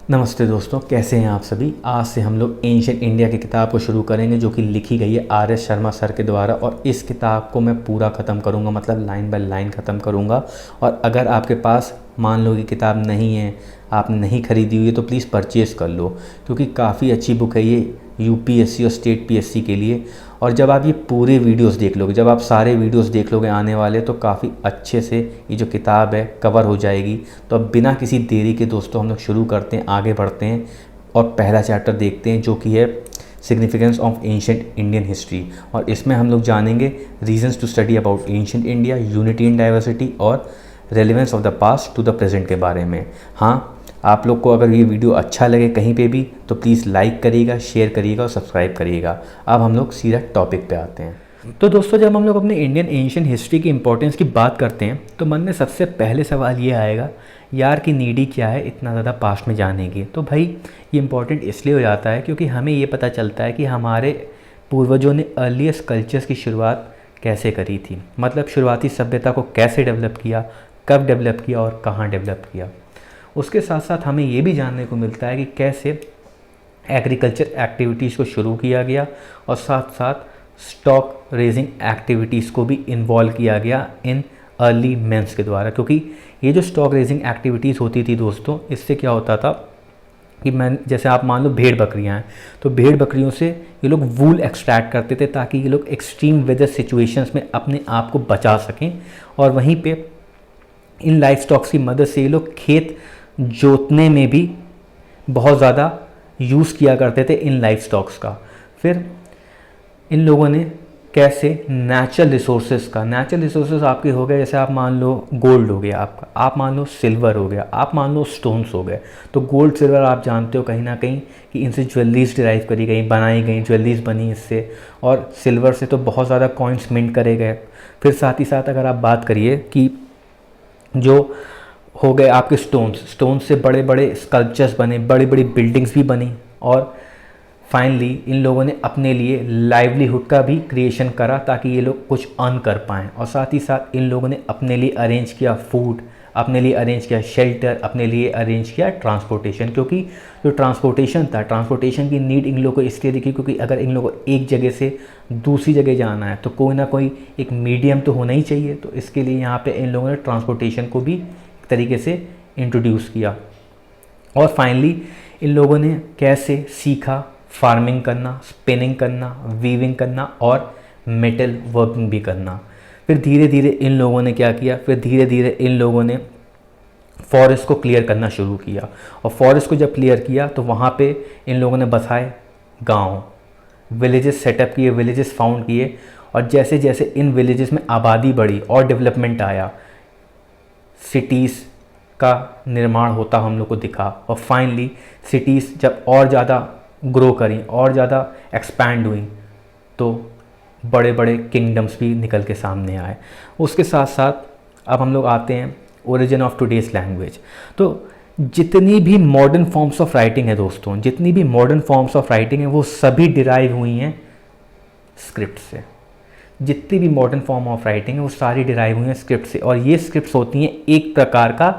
नमस्ते दोस्तों, कैसे हैं आप सभी। आज से हम लोग एंशिएंट इंडिया की किताब को शुरू करेंगे जो कि लिखी गई है आर.एस. शर्मा सर के द्वारा। और इस किताब को मैं पूरा ख़त्म करूंगा, मतलब लाइन बाय लाइन ख़त्म करूंगा। और अगर आपके पास मान लो कि किताब नहीं है, आपने नहीं ख़रीदी हुई है, तो प्लीज़ परचेज़ कर लो, क्योंकि काफ़ी अच्छी बुक है ये यूपीएससी और स्टेट पीएससी के लिए। और जब आप ये पूरे वीडियोस देख लोगे, जब आप सारे वीडियोस देख लोगे आने वाले, तो काफ़ी अच्छे से ये जो किताब है कवर हो जाएगी। तो अब बिना किसी देरी के दोस्तों हम लोग शुरू करते हैं, आगे बढ़ते हैं और पहला चैप्टर देखते हैं जो कि है significance of ancient Indian history. और इसमें हम लोग जानेंगे reasons to study about ancient India, unity in diversity और relevance of the past to the present के बारे में। हाँ, आप लोग को अगर ये वीडियो अच्छा लगे कहीं पे भी तो प्लीज़ लाइक करिएगा, शेयर करिएगा और सब्सक्राइब करिएगा। अब हम लोग सीधा टॉपिक पे आते हैं। तो दोस्तों, जब हम लोग अपने इंडियन एंशिएंट हिस्ट्री की इंपॉर्टेंस की बात करते हैं तो मन में सबसे पहले सवाल ये आएगा, यार की नीडी क्या है इतना ज़्यादा पास्ट में जाने की। तो भाई ये इंपॉर्टेंट इसलिए हो जाता है क्योंकि हमें ये पता चलता है कि हमारे पूर्वजों ने अर्लीस्ट कल्चर्स की शुरुआत कैसे करी थी, मतलब शुरुआती सभ्यता को कैसे डेवलप किया, कब डेवलप किया और कहाँ डेवलप किया। उसके साथ साथ हमें ये भी जानने को मिलता है कि कैसे एग्रीकल्चर एक्टिविटीज़ को शुरू किया गया और साथ साथ स्टॉक रेजिंग एक्टिविटीज़ को भी इन्वॉल्व किया गया इन अर्ली मेंस के द्वारा। क्योंकि ये जो स्टॉक रेजिंग एक्टिविटीज़ होती थी दोस्तों, इससे क्या होता था कि जैसे आप मान लो भेड़ बकरियां हैं, तो भेड़ बकरियों से ये लोग वूल एक्सट्रैक्ट करते थे ताकि ये लोग एक्सट्रीम वेदर सिचुएशंस में अपने आप को बचा सकें। और वहीं पे इन लाइफ स्टॉक्स की मदद से ये लोग खेत जोतने में भी बहुत ज़्यादा यूज़ किया करते थे इन लाइफ स्टॉक्स का। फिर इन लोगों ने कैसे नेचुरल रिसोर्सेज आपके हो गए, जैसे आप मान लो गोल्ड हो गया आपका, आप मान लो सिल्वर हो गया, आप मान लो स्टोन्स हो गए। तो गोल्ड सिल्वर आप जानते हो कहीं ना कहीं कि इनसे ज्वेलरीज डिराइव करी गई, बनाई गई, ज्वेलरीज बनी इससे। और सिल्वर से तो बहुत ज़्यादा कॉइन्स मिंट करे गए। फिर साथ ही साथ अगर आप बात करिए कि जो हो गए आपके स्टोन्स से बड़े बड़े स्कल्पचर्स बने, बड़ी बड़ी बिल्डिंग्स भी बनी। और फाइनली इन लोगों ने अपने लिए लाइवलीहुड का भी क्रिएशन करा ताकि ये लोग कुछ अर्न कर पाएँ। और साथ ही साथ इन लोगों ने अपने लिए अरेंज किया फूड, अपने लिए अरेंज किया शेल्टर, अपने लिए अरेंज किया ट्रांसपोर्टेशन। क्योंकि जो ट्रांसपोर्टेशन था, ट्रांसपोर्टेशन की नीड इन लोगों को इसलिए दिखी क्योंकि अगर इन लोगों को एक जगह से दूसरी जगह जाना है तो कोई ना कोई एक मीडियम तो होना ही चाहिए। तो इसके लिए यहाँ पे इन लोगों ने ट्रांसपोर्टेशन को भी एक तरीके से इंट्रोड्यूस किया। और फाइनली इन लोगों ने कैसे सीखा फार्मिंग करना, स्पिनिंग करना, वीविंग करना और मेटल वर्किंग भी करना। फिर धीरे धीरे इन लोगों ने क्या किया, फिर धीरे धीरे इन लोगों ने फॉरेस्ट को क्लियर करना शुरू किया। और फॉरेस्ट को जब क्लियर किया तो वहाँ पे इन लोगों ने बसाए गांव, विलेजेस सेटअप किए, विलेजेस फाउंड किए। और जैसे जैसे इन विलेजेस में आबादी बढ़ी और डेवलपमेंट आया, सिटीज़ का निर्माण होता हम लोग को दिखा। और फाइनली सिटीज़ जब और ज़्यादा ग्रो करी और ज़्यादा एक्सपैंड हुई तो बड़े बड़े किंगडम्स भी निकल के सामने आए। उसके साथ साथ अब हम लोग आते हैं ओरिजिन ऑफ टुडेज लैंग्वेज। तो जितनी भी मॉडर्न फॉर्म्स ऑफ राइटिंग है दोस्तों, जितनी भी मॉडर्न फॉर्म्स ऑफ राइटिंग है वो सभी डिराइव हुई हैं स्क्रिप्ट से। जितनी भी मॉडर्न फॉर्म ऑफ राइटिंग है वो सारी डिराइव हुई हैं स्क्रिप्ट से। और ये स्क्रिप्ट्स होती हैं एक प्रकार का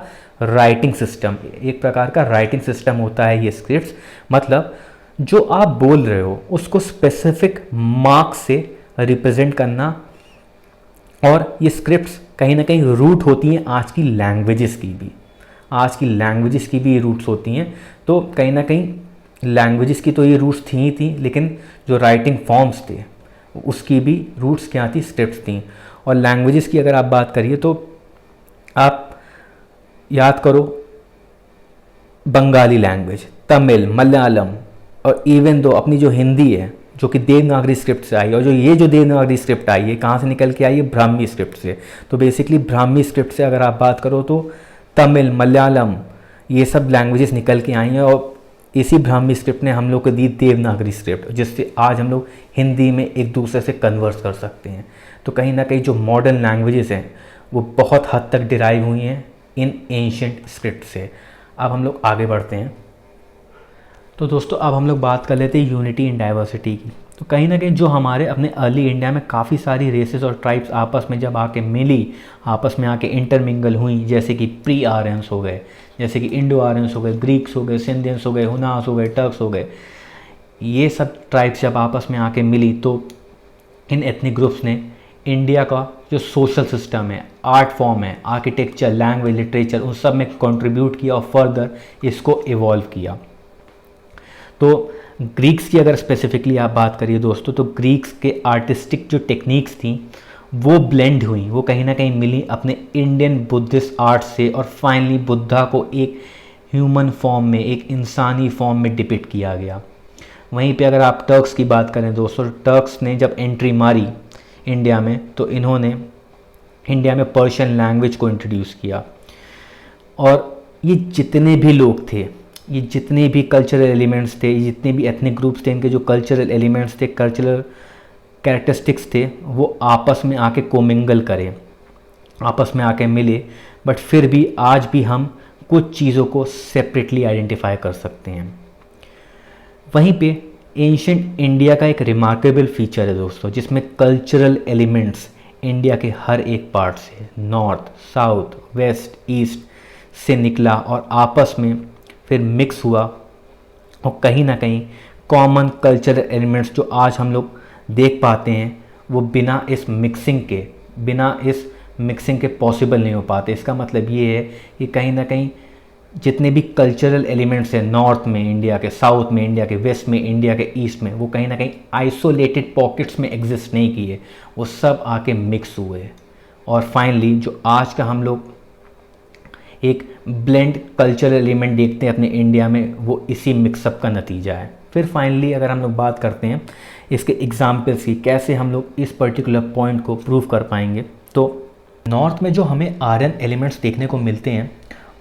राइटिंग सिस्टम, एक प्रकार का राइटिंग सिस्टम होता है ये स्क्रिप्ट्स। मतलब जो आप बोल रहे हो उसको स्पेसिफिक मार्क्स से रिप्रेजेंट करना। और ये स्क्रिप्ट्स कहीं ना कहीं रूट होती हैं आज की लैंग्वेजेस की भी, आज की लैंग्वेजेस की भी रूट्स होती हैं। तो कहीं ना कहीं लैंग्वेजेस की तो ये रूट्स थी ही थी, लेकिन जो राइटिंग फॉर्म्स थे उसकी भी रूट्स क्या थी, स्क्रिप्ट्स थी। और लैंग्वेजेस की अगर आप बात करिए तो आप याद करो बंगाली लैंग्वेज, तमिल, मलयालम और इवन दो अपनी जो हिंदी है जो कि देवनागरी स्क्रिप्ट से आई है। और जो देवनागरी स्क्रिप्ट आई है कहाँ से निकल के आई है, ब्राह्मी स्क्रिप्ट से। तो बेसिकली ब्राह्मी स्क्रिप्ट से अगर आप बात करो तो तमिल, मलयालम ये सब लैंग्वेजेस निकल के आई हैं। और इसी ब्राह्मी स्क्रिप्ट ने हम लोग को दी देवनागरी स्क्रिप्ट, जिससे आज हम लोग हिंदी में एक दूसरे से कन्वर्स कर सकते हैं। तो कहीं ना कहीं जो मॉडर्न लैंग्वेजेस हैं वो बहुत हद तक डिराइव हुई हैं इन एंशिएंट स्क्रिप्ट से। अब हम लोग आगे बढ़ते हैं। तो दोस्तों अब हम लोग बात कर लेते हैं यूनिटी इन डाइवर्सिटी की। तो कहीं ना कहीं जो हमारे अपने अर्ली इंडिया में काफ़ी सारी रेसेस और ट्राइब्स आपस में जब आके मिली, आपस में आके इंटरमिंगल हुई, जैसे कि प्री आर्यंस हो गए, जैसे कि इंडो आर्यंस हो गए, ग्रीक्स हो गए, सिंधियंस हो गए, हुनास हो गए, टर्क्स हो गए, ये सब ट्राइब्स जब आपस में आके मिली तो इन एथनिक ग्रुप्स ने इंडिया का जो सोशल सिस्टम है, आर्ट फॉर्म है, आर्किटेक्चर, लैंग्वेज, लिटरेचर, उन सब में कंट्रीब्यूट किया और फर्दर इसको इवॉल्व किया। तो ग्रीक्स की अगर स्पेसिफिकली आप बात करिए दोस्तों, तो ग्रीक्स के आर्टिस्टिक जो टेक्निक्स थी वो ब्लेंड हुई, वो कहीं ना कहीं मिली अपने इंडियन बुद्धिस्ट आर्ट से, और फाइनली बुद्धा को एक ह्यूमन फॉर्म में, एक इंसानी फॉर्म में डिपिक्ट किया गया। वहीं पे अगर आप टर्क्स की बात करें दोस्तों, टर्क्स ने जब एंट्री मारी इंडिया में तो इन्होंने इंडिया में पर्शियन लैंग्वेज को इंट्रोड्यूस किया। और ये जितने भी लोग थे, ये जितने भी कल्चरल एलिमेंट्स थे, जितने भी एथनिक ग्रुप्स थे, इनके जो कल्चरल एलिमेंट्स थे, कल्चरल कैरेक्टरिस्टिक्स थे, वो आपस में आके कोमिंगल करे, आपस में आके मिले। बट फिर भी आज भी हम कुछ चीज़ों को सेपरेटली आइडेंटिफाई कर सकते हैं। वहीं पे एंशिएंट इंडिया का एक रिमार्केबल फीचर है दोस्तों, जिसमें कल्चरल एलिमेंट्स इंडिया के हर एक पार्ट से, नॉर्थ, साउथ, वेस्ट, ईस्ट से निकला और आपस में फिर मिक्स हुआ, और कहीं ना कहीं कॉमन कल्चरल एलिमेंट्स जो आज हम लोग देख पाते हैं वो बिना इस मिक्सिंग के पॉसिबल नहीं हो पाते। इसका मतलब ये है कि कहीं ना कहीं जितने भी कल्चरल एलिमेंट्स हैं नॉर्थ में इंडिया के, साउथ में इंडिया के, वेस्ट में इंडिया के, ईस्ट में, वो कहीं ना कहीं आइसोलेटेड पॉकेट्स में एग्जिस्ट नहीं किए, वो सब आके मिक्स हुए। और फाइनली जो आज का हम लोग एक ब्लेंड कल्चरल एलिमेंट देखते हैं अपने इंडिया में, वो इसी मिक्सअप का नतीजा है। फिर फाइनली अगर हम लोग बात करते हैं इसके एग्जाम्पल्स की, कैसे हम लोग इस पर्टिकुलर पॉइंट को प्रूव कर पाएंगे, तो नॉर्थ में जो हमें आर्यन एलिमेंट्स देखने को मिलते हैं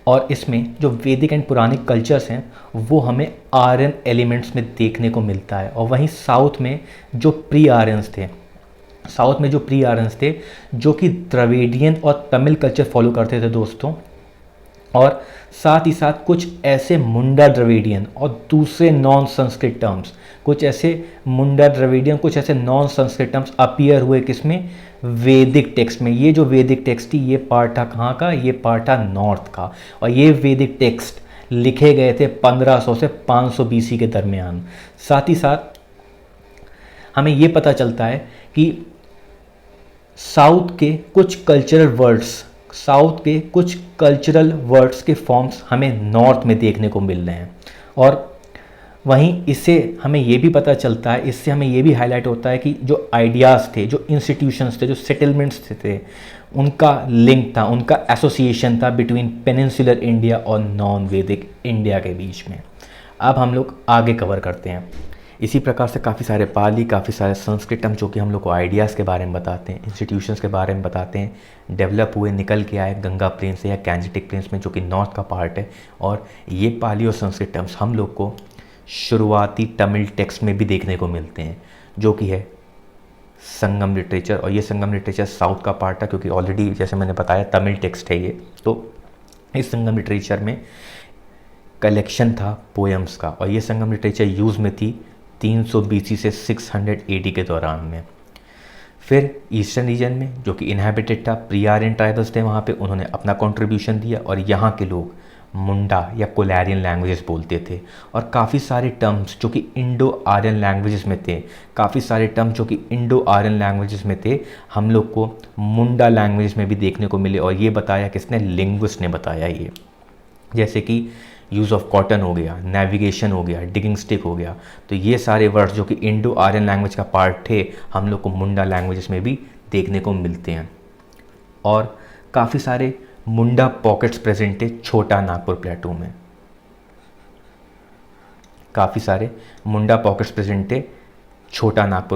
और इसमें जो वैदिक एंड पुरानिक कल्चर्स हैं वो हमें आर्यन एलिमेंट्स में देखने को मिलता है। और वहीं साउथ में जो प्री आर्यंस थे, जो कि द्रविडियन और तमिल कल्चर फॉलो करते थे दोस्तों, और साथ ही साथ कुछ ऐसे मुंडा द्रविडियन और दूसरे नॉन संस्कृत टर्म्स, कुछ ऐसे नॉन संस्कृत टर्म्स अपीयर हुए किसमें, वैदिक टेक्स्ट में। ये जो वैदिक टेक्स्ट थी ये पार्ट था कहाँ का, ये पार्ट था नॉर्थ का। और ये वैदिक टेक्स्ट लिखे गए थे 1500 से 500 बीसी के दरमियान। साथ ही साथ हमें ये पता चलता है कि साउथ के कुछ कल्चरल वर्ड्स के फॉर्म्स हमें नॉर्थ में देखने को मिल रहे हैं। और वहीं इससे हमें ये भी पता चलता है, इससे हमें ये भी हाईलाइट होता है कि जो आइडियाज़ थे, जो इंस्टीट्यूशंस थे, जो सेटलमेंट्स थे, उनका लिंक था, उनका एसोसिएशन था बिटवीन पेनिनसुलर इंडिया और नॉन वैदिक इंडिया के बीच में। अब हम लोग आगे कवर करते हैं। इसी प्रकार से काफ़ी सारे पाली, काफ़ी सारे संस्कृत टर्म जो कि हम लोग को आइडियाज़ के बारे में बताते हैं, इंस्टीट्यूशंस के बारे में बताते हैं, डेवलप हुए, निकल के आए गंगा प्लेन से या गैंजेटिक प्लेन्स में, जो कि नॉर्थ का पार्ट है। और ये पाली और संस्कृत टर्म्स हम लोग को शुरुआती तमिल टेक्स्ट में भी देखने को मिलते हैं, जो कि है संगम लिटरेचर। और ये संगम लिटरेचर साउथ का पार्ट है, क्योंकि ऑलरेडी जैसे मैंने बताया तमिल टेक्स्ट है ये। तो इस संगम लिटरेचर में कलेक्शन था पोएम्स का, और ये संगम लिटरेचर यूज़ में थी 300 बीसी से 600 एडी के दौरान में। फिर ईस्टर्न रीजन में जो कि इनहेबिटेड था, प्री आर्यन ट्राइबल्स थे वहाँ पे, उन्होंने अपना कंट्रीब्यूशन दिया, और यहाँ के लोग मुंडा या कोलैरियन लैंग्वेजेस बोलते थे। और काफ़ी सारे टर्म्स जो कि इंडो आर्यन लैंग्वेजेस में थे, हम लोग को मुंडा लैंग्वेजेस में भी देखने को मिले। और ये बताया किसने, लिंग्विस्ट ने बताया ये। जैसे कि यूज़ ऑफ कॉटन हो गया, नेविगेशन हो गया, डिगिंग स्टिक हो गया। तो ये सारे वर्ड्स जो कि इंडो आर्यन लैंग्वेज का पार्ट थे, हम लोग को मुंडा लैंग्वेजेस में भी देखने को मिलते हैं। और काफ़ी सारे मुंडा पॉकेट्स प्रेजेंट थे छोटा नागपुर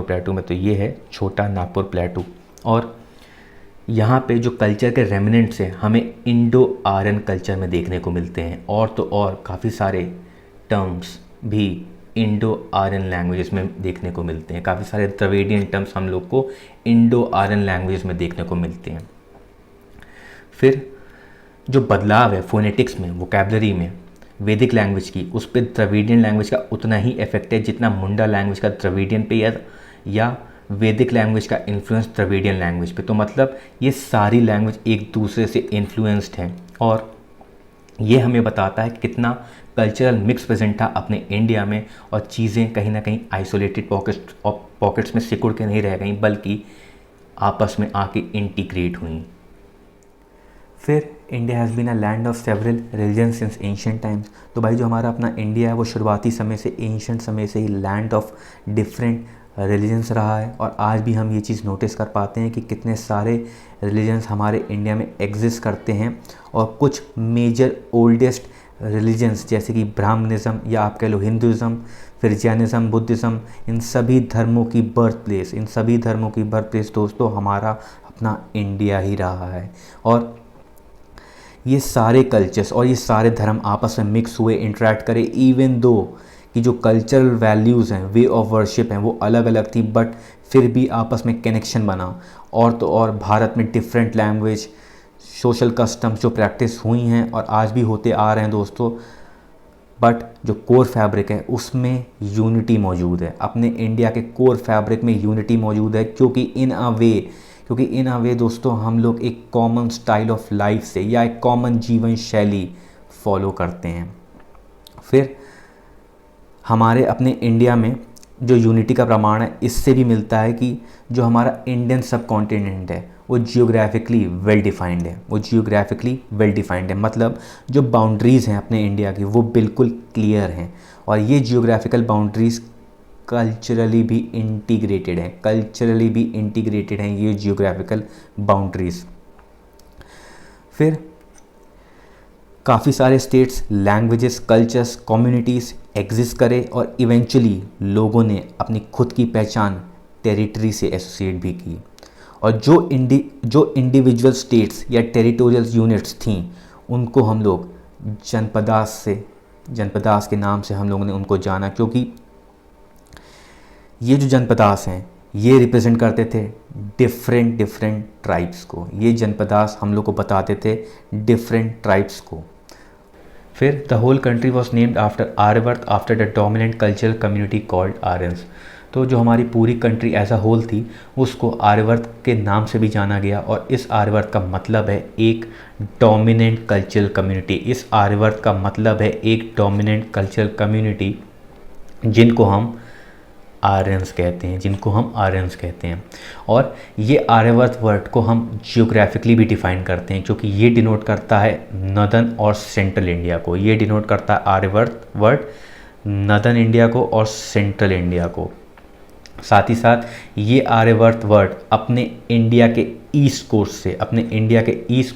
प्लेटू में। तो ये है छोटा नागपुर प्लेटू। और यहाँ पे जो कल्चर के रेमिनेंट्स हैं हमें इंडो आर्यन कल्चर में देखने को मिलते हैं। और तो और काफ़ी सारे टर्म्स भी इंडो आर्यन लैंग्वेजेस में देखने को मिलते हैं। काफ़ी सारे द्रविडियन टर्म्स हम लोग को इंडो आर्यन लैंग्वेजेस में देखने को मिलते हैं। फिर जो बदलाव है फोनेटिक्स में, वोकैबलरी में, वैदिक लैंग्वेज की, उस पर द्रविडियन लैंग्वेज का उतना ही इफेक्ट है जितना मुंडा लैंग्वेज का द्रविडियन पे या वैदिक लैंग्वेज का इन्फ्लुएंस द्रविडियन लैंग्वेज पे। तो मतलब ये सारी लैंग्वेज एक दूसरे से इन्फ्लुएंस्ड हैं और ये हमें बताता है कितना कल्चरल मिक्स प्रेजेंट था अपने इंडिया में और चीज़ें कहीं ना कहीं आइसोलेटेड पॉकेट्स में सिकुड़ के नहीं रह गई बल्कि आपस में आके इंटीग्रेट हुई। फिर India has been a land of several religion since ancient times. तो भाई जो हमारा अपना इंडिया है वो शुरुआती समय से, एंशिएंट समय से ही लैंड ऑफ डिफरेंट रिलीजन्स रहा है और आज भी हम ये चीज़ नोटिस कर पाते हैं कि कितने सारे रिलीजन्स हमारे इंडिया में एग्जिस्ट करते हैं और कुछ मेजर ओल्डेस्ट रिलीजन्स जैसे कि ब्राह्मणिज़्म या आप कह लो हिंदुज़म, फिर जैनिज़्म, बुद्धिज़्म, इन सभी धर्मों की बर्थ प्लेस दोस्तों हमारा अपना इंडिया ही रहा है। और ये सारे कल्चर्स और ये सारे धर्म आपस में मिक्स हुए, इंटरेक्ट करे, इवन दो कि जो कल्चरल वैल्यूज़ हैं, वे ऑफ वर्शिप हैं, वो अलग अलग थी बट फिर भी आपस में कनेक्शन बना। और तो और भारत में डिफरेंट लैंग्वेज, सोशल कस्टम्स जो प्रैक्टिस हुई हैं और आज भी होते आ रहे हैं दोस्तों, बट जो कोर फैब्रिक है उसमें यूनिटी मौजूद है। अपने इंडिया के कोर फैब्रिक में यूनिटी मौजूद है क्योंकि इन अ वे दोस्तों हम लोग एक कॉमन स्टाइल ऑफ लाइफ से या एक कॉमन जीवन शैली फॉलो करते हैं। फिर हमारे अपने इंडिया में जो यूनिटी का प्रमाण है इससे भी मिलता है कि जो हमारा इंडियन सब कॉन्टिनेंट है वो जियोग्राफिकली वेल डिफाइंड है, मतलब जो बाउंड्रीज़ हैं अपने इंडिया की वो बिल्कुल क्लियर हैं और ये जियोग्राफिकल बाउंड्रीज़ कल्चरली भी इंटीग्रेटेड हैं ये जियोग्राफिकल बाउंड्रीज़। फिर काफ़ी सारे states, languages, cultures, communities exist करे और इवेंचुअली लोगों ने अपनी खुद की पहचान टेरिटरी से एसोसिएट भी की और जो इंडिविजुअल स्टेट्स या टेरिटोरियल यूनिट्स थीं उनको हम लोग जनपदास के नाम से हम लोगों ने उनको जाना क्योंकि ये जो जनपदास हैं ये रिप्रेजेंट करते थे डिफरेंट ट्राइब्स को। ये जनपदास हम लोग को बताते थे डिफरेंट ट्राइब्स को। फिर the whole country was named after Aryavarta after the dominant cultural community called Aryans. तो जो हमारी पूरी कंट्री एज अ होल थी उसको आर्यवर्त के नाम से भी जाना गया और इस आर्यवर्त का मतलब है एक डोमिनेंट कल्चरल कम्युनिटी, जिनको हम आर्यंस कहते हैं। और ये आर्यवर्त वर्ड को हम जियोग्राफिकली भी डिफाइन करते हैं क्योंकि ये डिनोट करता है नॉर्दर्न और सेंट्रल इंडिया को। ये डिनोट करता है आर्यवर्त वर्ड नॉर्दर्न इंडिया को और सेंट्रल इंडिया को। साथ ही साथ ये आर्यवर्त वर्ड अपने इंडिया के ईस्ट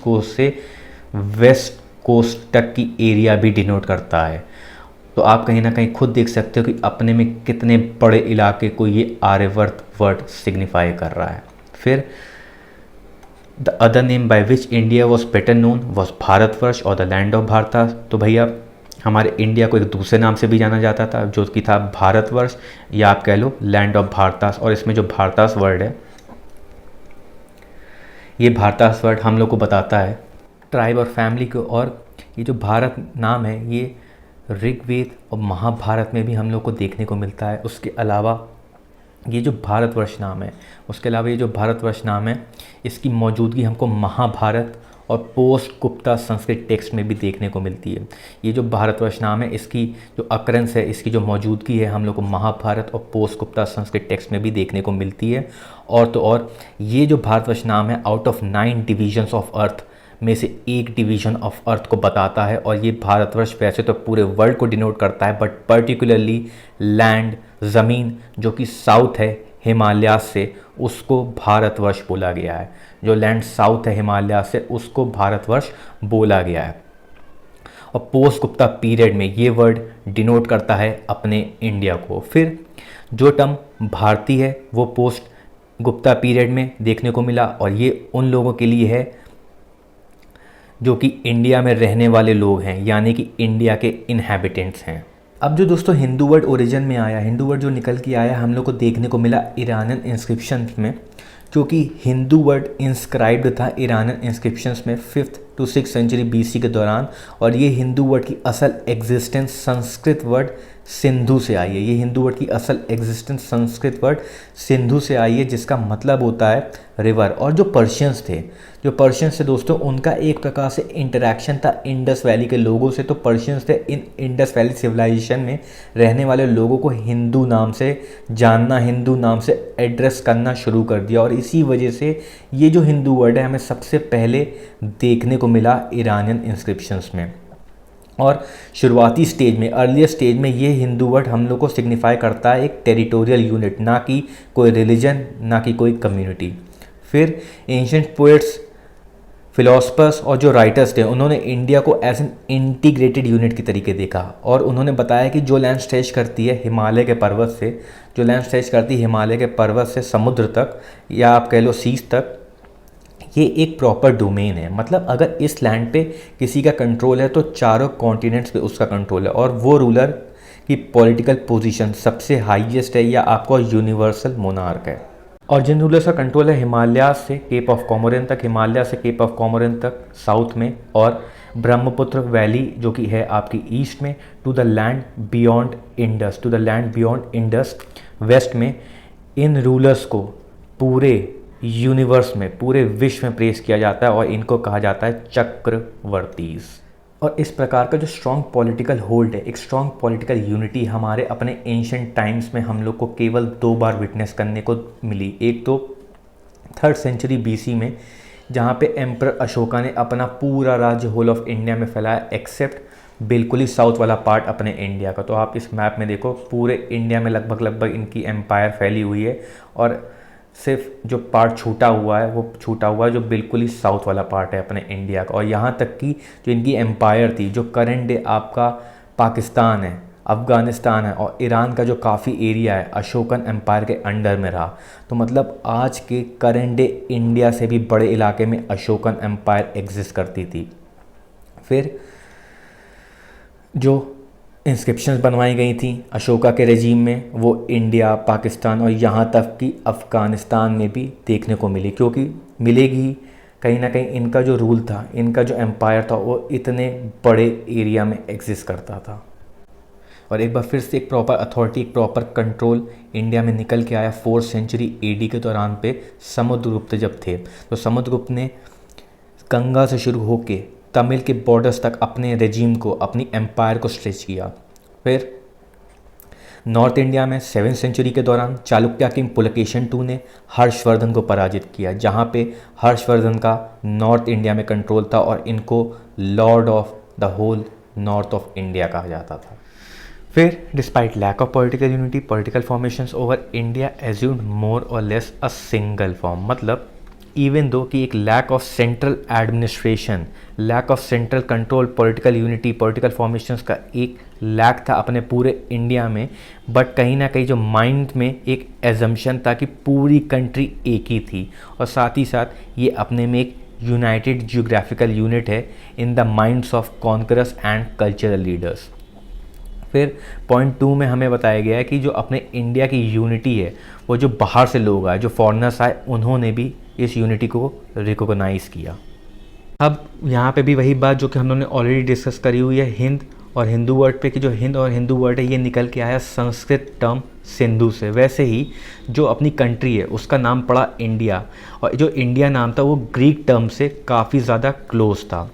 कोस्ट से वेस्ट कोस्ट तक की एरिया भी डिनोट करता है। तो आप कहीं ना कहीं खुद देख सकते हो कि अपने में कितने बड़े इलाके को ये आर्यवर्त वर्ड सिग्निफाई कर रहा है। फिर the other name by which India was better known was Bharatvarsh और द लैंड ऑफ भारता। तो भैया हमारे इंडिया को एक दूसरे नाम से भी जाना जाता था जो कि था भारतवर्ष या आप कह लो लैंड ऑफ भारतास। और इसमें जो भारतास वर्ड है, ये भारतास वर्ड हम लोग को बताता है ट्राइब और फैमिली को। और ये जो भारत नाम है ये ऋग्वेद और महाभारत में भी हम लोग को देखने को मिलता है। उसके अलावा ये जो भारतवर्ष नाम है इसकी मौजूदगी हमको महाभारत और पोस्ट गुप्ता संस्कृत टेक्स्ट में भी देखने को मिलती है। ये जो भारतवर्ष नाम है इसकी जो अकरेंस है, इसकी जो मौजूदगी है हम लोग को महाभारत और पोस्ट गुप्ता संस्कृत टेक्स्ट में भी देखने को मिलती है। और तो और ये जो भारतवर्ष नाम है out of 9 divisions of earth में से एक डिवीजन ऑफ अर्थ को बताता है। और ये भारतवर्ष वैसे तो पूरे वर्ल्ड को डिनोट करता है बट पर्टिकुलरली लैंड, ज़मीन जो कि साउथ है हिमालयाज से, उसको भारतवर्ष बोला गया है। जो लैंड साउथ है हिमालय से उसको भारतवर्ष बोला गया है। और पोस्ट गुप्ता पीरियड में ये वर्ड डिनोट करता है अपने इंडिया को। फिर जो टर्म भारतीय है वो पोस्ट गुप्ता पीरियड में देखने को मिला और ये उन लोगों के लिए है जो कि इंडिया में रहने वाले लोग हैं, यानी कि इंडिया के इनहैबिटेंट्स हैं। अब जो दोस्तों हिंदू वर्ड ओरिजिन में आया, हिंदू वर्ड जो निकल के आया हम लोग को देखने को मिला ईरानियन इंस्क्रिप्शंस में, क्योंकि हिंदू वर्ड इंस्क्राइब्ड था ईरानियन इंस्क्रिप्शंस में 5th टू 6 सेंचुरी बीसी के दौरान। और ये हिंदू वर्ड की असल एग्जिस्टेंस संस्कृत वर्ड सिंधु से आई है। ये हिंदू वर्ड की असल एग्जिस्टेंस संस्कृत वर्ड सिंधु से आई है, जिसका मतलब होता है रिवर। और जो पर्शियंस थे दोस्तों, उनका एक प्रकार से इंटरेक्शन था इंडस वैली के लोगों से। तो पर्शियंस थे इन इंडस वैली सिविलाइजेशन में रहने वाले लोगों को हिंदू नाम से जानना, हिंदू नाम से एड्रेस करना शुरू कर दिया। और इसी वजह से ये जो हिंदू वर्ड है हमें सबसे पहले देखने को मिला ईरानियन इंस्क्रिप्शंस में। और शुरुआती स्टेज में, अर्लियर स्टेज में, ये हिंदू वर्ड हम लोग को सिग्निफाई करता है एक टेरिटोरियल यूनिट, ना कि कोई रिलीजन, ना कि कोई कम्युनिटी। फिर एंशिएंट पोएट्स, फिलोसफर्स और जो राइटर्स थे, उन्होंने इंडिया को एज एन इंटीग्रेटेड यूनिट की तरीके देखा। और उन्होंने बताया कि जो लैंड स्ट्रेच करती है हिमालय के पर्वत से, जो लैंड स्ट्रेच करती है हिमालय के पर्वत से समुद्र तक, या आप कह लो सीज तक, ये एक प्रॉपर डोमेन है। मतलब अगर इस लैंड पे किसी का कंट्रोल है तो चारों कॉन्टिनेंट्स पे उसका कंट्रोल है। और वो रूलर की पॉलिटिकल पोजीशन सबसे हाईएस्ट है या आपको यूनिवर्सल मोनार्क है। और जिन रूलर्स का कंट्रोल है हिमालय से केप ऑफ कॉमोरिन तक, हिमालय से केप ऑफ कॉमोरिन तक साउथ में, और ब्रह्मपुत्र वैली जो कि है आपकी ईस्ट में, to the land beyond Indus, to the land beyond Indus west में। इन रूलर्स को पूरे यूनिवर्स में, पूरे विश्व में प्रेस किया जाता है और इनको कहा जाता है चक्रवर्तीज। और इस प्रकार का जो स्ट्रॉन्ग पॉलिटिकल होल्ड है, एक स्ट्रॉन्ग पॉलिटिकल यूनिटी हमारे अपने एंशिएंट टाइम्स में हम लोग को केवल 2 बार विटनेस करने को मिली। एक तो 3rd सेंचुरी बीसी में, जहाँ पे एम्परर अशोका ने अपना पूरा राज्य होल ऑफ इंडिया में फैलाया, एक्सेप्ट बिल्कुल ही साउथ वाला पार्ट अपने इंडिया का। तो आप इस मैप में देखो, पूरे इंडिया में लगभग इनकी एम्पायर फैली हुई है। और सिर्फ जो पार्ट छूटा हुआ है वो छूटा हुआ है जो बिल्कुल ही साउथ वाला पार्ट है अपने इंडिया का। और यहाँ तक कि जो इनकी एम्पायर थी, जो करंट डे आपका पाकिस्तान है, अफ़गानिस्तान है और ईरान का जो काफ़ी एरिया है, अशोकन एम्पायर के अंडर में रहा। तो मतलब आज के करंट डे इंडिया से भी बड़े इलाके में अशोकन एम्पायर एग्जिस्ट करती थी। फिर जो इंस्क्रिप्शंस बनवाई गई थी अशोका के रेजीम में, वो इंडिया, पाकिस्तान और यहाँ तक कि अफ़गानिस्तान में भी देखने को मिली, क्योंकि मिलेगी कहीं ना कहीं इनका जो रूल था, इनका जो एम्पायर था, वो इतने बड़े एरिया में एग्जिस्ट करता था। और एक बार फिर से एक प्रॉपर अथॉरिटी, एक प्रॉपर कंट्रोल इंडिया में निकल के आया 4th सेंचुरी एडी के दौरान पे समुद्रगुप्त जब थे। तो समुद्रगुप्त ने गंगा से शुरू होके तमिल के बॉर्डर्स तक अपने रेजीम को, अपनी एम्पायर को स्ट्रेच किया। फिर नॉर्थ इंडिया में 7th सेंचुरी के दौरान चालुक्य किंग पुलकेशन II ने हर्षवर्धन को पराजित किया, जहाँ पे हर्षवर्धन का नॉर्थ इंडिया में कंट्रोल था और इनको lord of the whole north of India कहा जाता था। फिर despite lack of political unity, political formations over India assumed more और लेस अ सिंगल फॉर्म। मतलब इवन दो कि एक lack of central administration, lack of central control, political unity, political formations का एक लैक था अपने पूरे इंडिया में, बट कहीं ना कहीं जो माइंड में एक एजम्पशन था कि पूरी कंट्री एक ही थी। और साथ ही साथ ये अपने में एक यूनाइटेड जियोग्राफिकल यूनिट है in the minds of conquerors and cultural leaders. फिर पॉइंट 2 में हमें बताया गया है कि जो अपने इंडिया की यूनिटी है, वो जो बाहर से लोग आए, जो फॉरेनर्स आए, उन्होंने भी इस यूनिटी को रिकॉग्नाइज़ किया। अब यहाँ पे भी वही बात जो कि हम लोगों ने ऑलरेडी डिस्कस करी हुई है हिंद और हिंदू वर्ड पे, कि जो हिंद और हिंदू वर्ड है ये निकल के आया संस्कृत टर्म सिंधु से। वैसे ही जो अपनी कंट्री है उसका नाम पड़ा इंडिया, और जो इंडिया नाम था वो ग्रीक टर्म से काफ़ी ज़्यादा क्लोज था।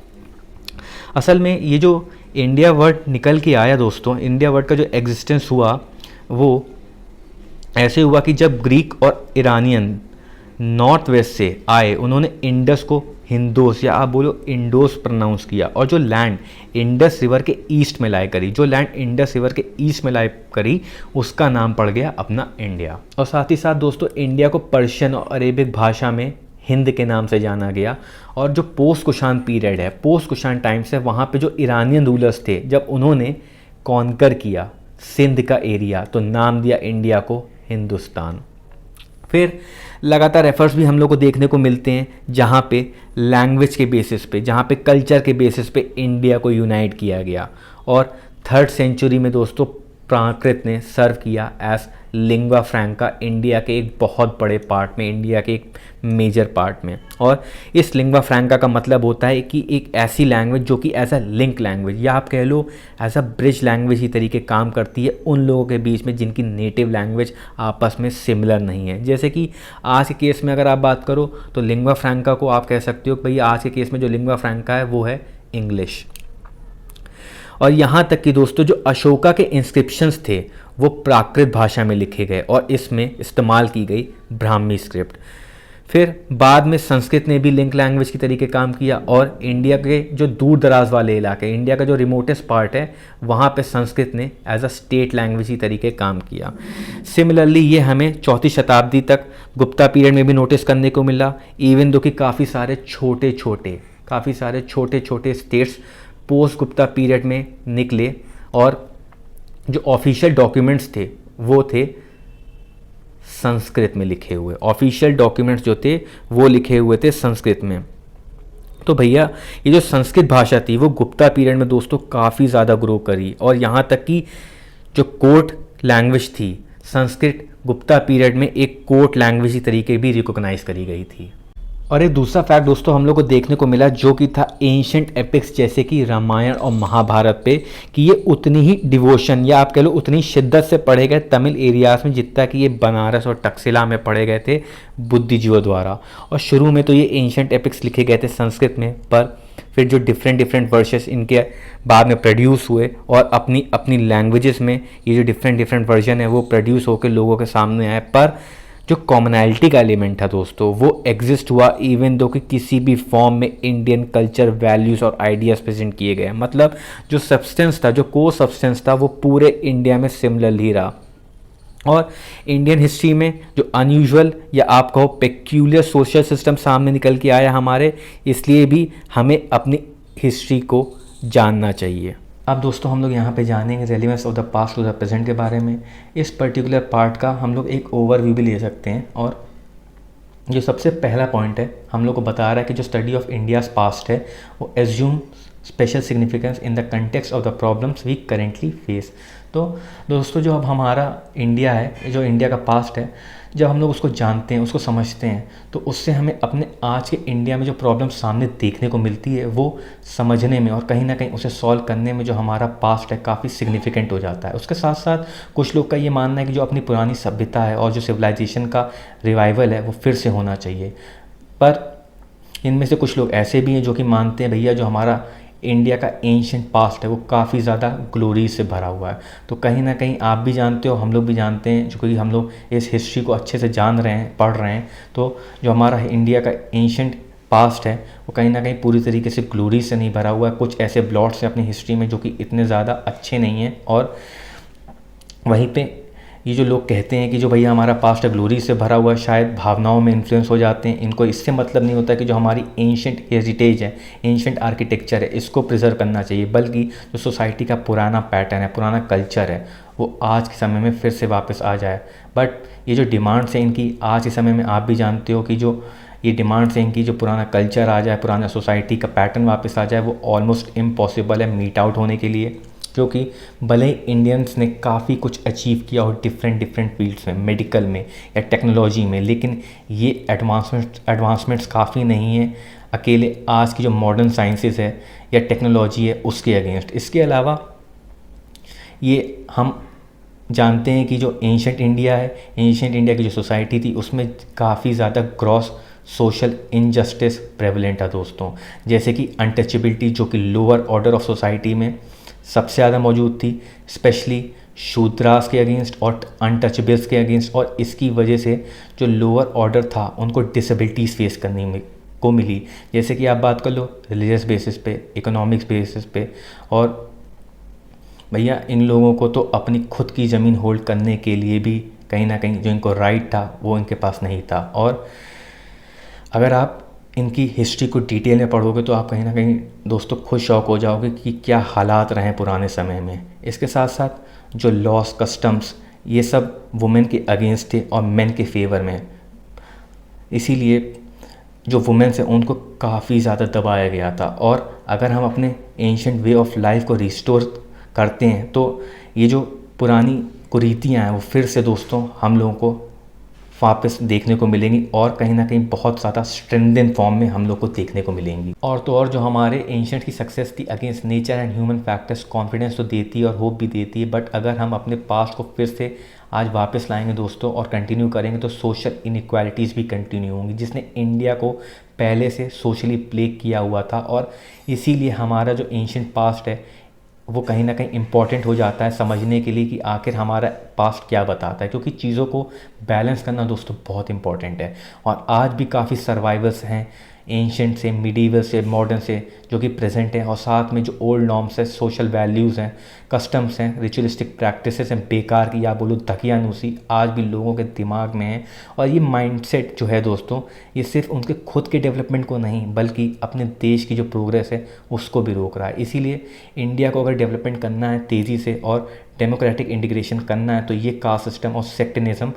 असल में ये जो इंडिया वर्ड निकल के आया दोस्तों, इंडिया वर्ड का जो एग्जिस्टेंस हुआ वो ऐसे हुआ कि जब ग्रीक और ईरानियन नॉर्थ वेस्ट से आए, उन्होंने इंडस को हिंदोस या आप बोलो इंडोस प्रोनाउंस किया, और जो लैंड इंडस रिवर के ईस्ट में लाई करी, जो लैंड इंडस रिवर के ईस्ट में लाई करी, उसका नाम पड़ गया अपना इंडिया। और साथ ही साथ दोस्तों इंडिया को पर्शियन और अरेबिक भाषा में हिंद के नाम से जाना गया। और जो पोस्ट कुषाण पीरियड है, पोस्ट कुषाण टाइम्स है, वहाँ पे जो ईरानियन रूलर्स थे, जब उन्होंने कॉन्कर किया सिंध का एरिया, तो नाम दिया इंडिया को हिंदुस्तान। फिर लगातार एफर्ट्स भी हम लोग को देखने को मिलते हैं जहाँ पे लैंग्वेज के बेसिस पे, जहाँ पे कल्चर के बेसिस पे इंडिया को यूनाइट किया गया। और 3rd सेंचुरी में दोस्तों प्राकृत ने सर्व किया एज लिंग्वा फ्रैंका इंडिया के एक बहुत बड़े पार्ट में, इंडिया के एक मेजर पार्ट में। और इस लिंग्वा फ्रैंका का मतलब होता है कि एक ऐसी लैंग्वेज जो कि एज अ लिंक लैंग्वेज, या आप कह लो एज अ ब्रिज लैंग्वेज ही तरीके काम करती है उन लोगों के बीच में जिनकी नेटिव लैंग्वेज आपस में सिमिलर नहीं है। जैसे कि आज के केस में अगर आप बात करो तो लिंग्वा फ्रैंका को आप कह सकते हो कि भाई आज के केस में जो लिंग्वा फ्रैंका है वो है इंग्लिश। और यहाँ तक कि दोस्तों जो अशोका के इंस्क्रिप्शंस थे वो प्राकृत भाषा में लिखे गए और इसमें इस्तेमाल की गई ब्राह्मी स्क्रिप्ट। फिर बाद में संस्कृत ने भी लिंक लैंग्वेज की तरीके काम किया और इंडिया के जो दूर दराज वाले इलाके, इंडिया का जो रिमोटेस्ट पार्ट है, वहाँ पे संस्कृत ने एज अ स्टेट लैंग्वेज ही तरीके काम किया। सिमिलरली ये हमें 4वीं शताब्दी तक गुप्ता पीरियड में भी नोटिस करने को मिला, इवन दो कि काफ़ी सारे छोटे छोटे स्टेट्स पोस्ट गुप्ता पीरियड में निकले और जो ऑफिशियल डॉक्यूमेंट्स थे वो थे संस्कृत में लिखे हुए। ऑफिशियल डॉक्यूमेंट्स जो थे वो लिखे हुए थे संस्कृत में। तो भैया ये जो संस्कृत भाषा थी वो गुप्ता पीरियड में दोस्तों काफ़ी ज़्यादा ग्रो करी और यहाँ तक कि जो कोर्ट लैंग्वेज थी संस्कृत गुप्ता पीरियड में एक कोर्ट लैंग्वेज की तरीके भी रिकॉग्नाइज करी गई थी। और एक दूसरा फैक्ट दोस्तों हम लोग को देखने को मिला जो कि था एंशंट एपिक्स जैसे कि रामायण और महाभारत पे, कि ये उतनी ही डिवोशन या आप कह लो उतनी शिद्दत से पढ़े गए तमिल एरियाज़ में जितना कि ये बनारस और टक्सिला में पढ़े गए थे बुद्धिजीवियों द्वारा। और शुरू में तो ये एंशंट एपिक्स लिखे गए थे संस्कृत में, पर फिर जो डिफरेंट वर्सेस इनके बाद में प्रोड्यूस हुए और अपनी लैंग्वेजेस में ये जो डिफरेंट वर्जन है वो प्रोड्यूस होकर लोगों के सामने आए। पर जो कॉमनैलिटी का एलिमेंट था दोस्तों वो एग्जिस्ट हुआ इवन दो कि किसी भी फॉर्म में इंडियन कल्चर, वैल्यूज़ और आइडियाज़ प्रेजेंट किए गए। मतलब जो सब्सटेंस था, जो को सब्सटेंस था वो पूरे इंडिया में सिमिलर ही रहा। और इंडियन हिस्ट्री में जो अनयूजुअल या आप कहो पेक्यूलियर सोशल सिस्टम सामने निकल के आया हमारे, इसलिए भी हमें अपनी हिस्ट्री को जानना चाहिए। अब दोस्तों हम लोग यहाँ पे जानेंगे relevance of the past to the present के बारे में। इस पर्टिकुलर पार्ट का हम लोग एक ओवरव्यू भी ले सकते हैं और जो सबसे पहला पॉइंट है हम लोग को बता रहा है कि जो स्टडी ऑफ इंडियाज़ पास्ट है वो assume special significance in the context of the problems we currently face. तो दोस्तों जो अब हमारा इंडिया है, जो इंडिया का पास्ट है, जब हम लोग उसको जानते हैं, उसको समझते हैं, तो उससे हमें अपने आज के इंडिया में जो प्रॉब्लम सामने देखने को मिलती है वो समझने में और कहीं ना कहीं उसे सॉल्व करने में जो हमारा पास्ट है काफ़ी सिग्निफिकेंट हो जाता है। उसके साथ साथ कुछ लोग का ये मानना है कि जो अपनी पुरानी सभ्यता है और जो सिविलाइजेशन का रिवाइवल है वो फिर से होना चाहिए। पर इनमें से कुछ लोग ऐसे भी हैं जो कि मानते हैं भैया जो हमारा इंडिया का एंशिएंट पास्ट है वो काफ़ी ज़्यादा ग्लोरी से भरा हुआ है। तो कहीं ना कहीं आप भी जानते हो, हम लोग भी जानते हैं, जो कि हम लोग इस हिस्ट्री को अच्छे से जान रहे हैं, पढ़ रहे हैं, तो जो हमारा इंडिया का एंशिएंट पास्ट है वो कहीं ना कहीं पूरी तरीके से ग्लोरी से नहीं भरा हुआ है। कुछ ऐसे ब्लॉट्स हैं अपनी हिस्ट्री में जो कि इतने ज़्यादा अच्छे नहीं हैं। और वहीं पे ये जो लोग कहते हैं कि जो भैया हमारा पास्ट है ग्लोरी से भरा हुआ है, शायद भावनाओं में इन्फ्लुएंस हो जाते हैं। इनको इससे मतलब नहीं होता कि जो हमारी एंशिएंट हेरिटेज है, एंशिएंट आर्किटेक्चर है, इसको प्रिजर्व करना चाहिए, बल्कि जो सोसाइटी का पुराना पैटर्न है, पुराना कल्चर है, वो आज के समय में फिर से वापस आ जाए। बट ये जो डिमांड्स है इनकी आज के समय में, आप भी जानते हो कि जो ये डिमांड्स हैं इनकी, जो पुराना कल्चर आ जाए, पुराना सोसाइटी का पैटर्न वापस आ जाए, वो ऑलमोस्ट इम्पॉसिबल है मीट आउट होने के लिए। क्योंकि भले ही इंडियंस ने काफ़ी कुछ अचीव किया हो डिफरेंट फील्ड्स में, मेडिकल में या टेक्नोलॉजी में, लेकिन ये एडवांसमेंट्स काफ़ी नहीं है अकेले आज की जो मॉडर्न साइंसेस है या टेक्नोलॉजी है उसके अगेंस्ट। इसके अलावा ये हम जानते हैं कि जो एंशिएंट इंडिया है, एंशिएंट इंडिया की जो सोसाइटी थी उसमें काफ़ी ज़्यादा ग्रॉस सोशल इनजस्टिस प्रेवलेंट है दोस्तों। जैसे कि अनटचेबिलिटी जो कि लोअर ऑर्डर ऑफ सोसाइटी में सबसे ज़्यादा मौजूद थी, स्पेशली शूद्रास के अगेंस्ट और अनटचेबल्स के अगेंस्ट। और इसकी वजह से जो लोअर ऑर्डर था उनको डिसेबिलिटीज़ फेस करने को मिली। जैसे कि आप बात कर लो रिलीजियस बेसिस पे, इकोनॉमिक्स बेसिस पे। और भैया इन लोगों को तो अपनी खुद की ज़मीन होल्ड करने के लिए भी कहीं ना कहीं जो इनको राइट था वो इनके पास नहीं था। और अगर आप इनकी हिस्ट्री को डिटेल में पढ़ोगे तो आप कहीं ना कहीं दोस्तों खुद शौक हो जाओगे कि क्या हालात रहे पुराने समय में। इसके साथ साथ जो लॉस, कस्टम्स, ये सब वुमेन के अगेंस्ट थे और मेन के फेवर में। इसीलिए जो वुमेन्स हैं उनको काफ़ी ज़्यादा दबाया गया था। और अगर हम अपने एंशिएंट वे ऑफ लाइफ को रिस्टोर करते हैं तो ये जो पुरानी कुरीतियाँ हैं वो फिर से दोस्तों हम लोगों को वापस देखने को मिलेंगी और कहीं ना कहीं बहुत ज़्यादा स्ट्रेंथन फॉर्म में हम लोग को देखने को मिलेंगी। और तो और जो हमारे एंशंट की सक्सेस थी against nature and human factors, confidence तो देती है और होप भी देती है, बट अगर हम अपने पास्ट को फिर से आज वापस लाएंगे दोस्तों और कंटिन्यू करेंगे तो सोशल इनइक्वालिटीज़ भी कंटिन्यू होंगी, जिसने इंडिया को पहले से सोशली प्लेग किया हुआ था। और इसीलिए हमारा जो एंशंट पास्ट है वो कहीं ना कहीं इम्पॉर्टेंट हो जाता है समझने के लिए कि आखिर हमारा पास्ट क्या बताता है, क्योंकि चीज़ों को बैलेंस करना दोस्तों बहुत इंपॉर्टेंट है। और आज भी काफ़ी सर्वाइवर्स हैं एंशंट से, मिडीवल से, मॉडर्न से, जो कि प्रेजेंट हैं, और साथ में जो ओल्ड नॉर्म्स है, सोशल वैल्यूज़ हैं, कस्टम्स हैं, रिचुअलिस्टिक प्रैक्टिसेस हैं, बेकार की या बोलो दकियानूसी, आज भी लोगों के दिमाग में है। और ये माइंडसेट जो है दोस्तों, ये सिर्फ उनके खुद के डेवलपमेंट को नहीं बल्कि अपने देश की जो प्रोग्रेस है उसको भी रोक रहा है। इसीलिए इंडिया को अगर डेवलपमेंट करना है तेज़ी से और डेमोक्रेटिक इंटीग्रेशन करना है तो ये कास्ट सिस्टम और सेक्टनिज़म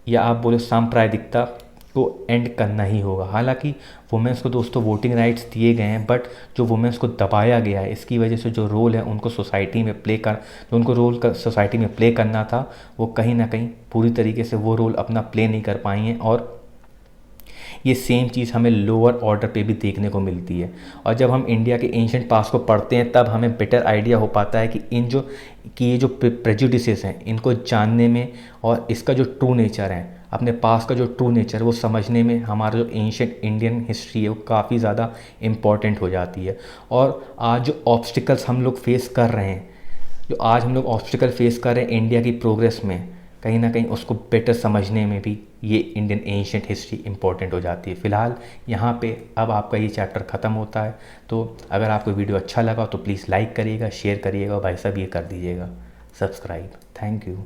या आप बोलो सांप्रदायिकता को एंड करना ही होगा। हालांकि वुमेंस को दोस्तों वोटिंग राइट्स दिए गए हैं, बट जो वुमेंस को दबाया गया है इसकी वजह से जो रोल है उनको सोसाइटी में प्ले कर जो उनको रोल सोसाइटी में प्ले करना था वो कहीं ना कहीं पूरी तरीके से वो रोल अपना प्ले नहीं कर पाई हैं। और ये सेम चीज़ हमें लोअर ऑर्डर पे भी देखने को मिलती है। और जब हम इंडिया के एंशंट पास्ट को पढ़ते हैं तब हमें बेटर आइडिया हो पाता है कि ये जो प्रेजुडिसेस हैं इनको जानने में और इसका जो ट्रू नेचर है, अपने पास का जो ट्रू नेचर वो समझने में हमारा जो एंशंट इंडियन हिस्ट्री है वो काफ़ी ज़्यादा इम्पॉर्टेंट हो जाती है। और आज जो ऑब्स्टिकल्स हम लोग फेस कर रहे हैं, जो आज हम लोग ऑब्स्टिकल फेस कर रहे हैं इंडिया की प्रोग्रेस में, कहीं ना कहीं उसको बेटर समझने में भी ये इंडियन एंशंट हिस्ट्री इंपॉर्टेंट हो जाती है। फ़िलहाल यहाँ पे अब आपका ये चैप्टर ख़त्म होता है। तो अगर आपको वीडियो अच्छा लगा तो प्लीज़ लाइक करिएगा, शेयर करिएगा और भाई साहब ये कर दीजिएगा सब्सक्राइब। Thank you.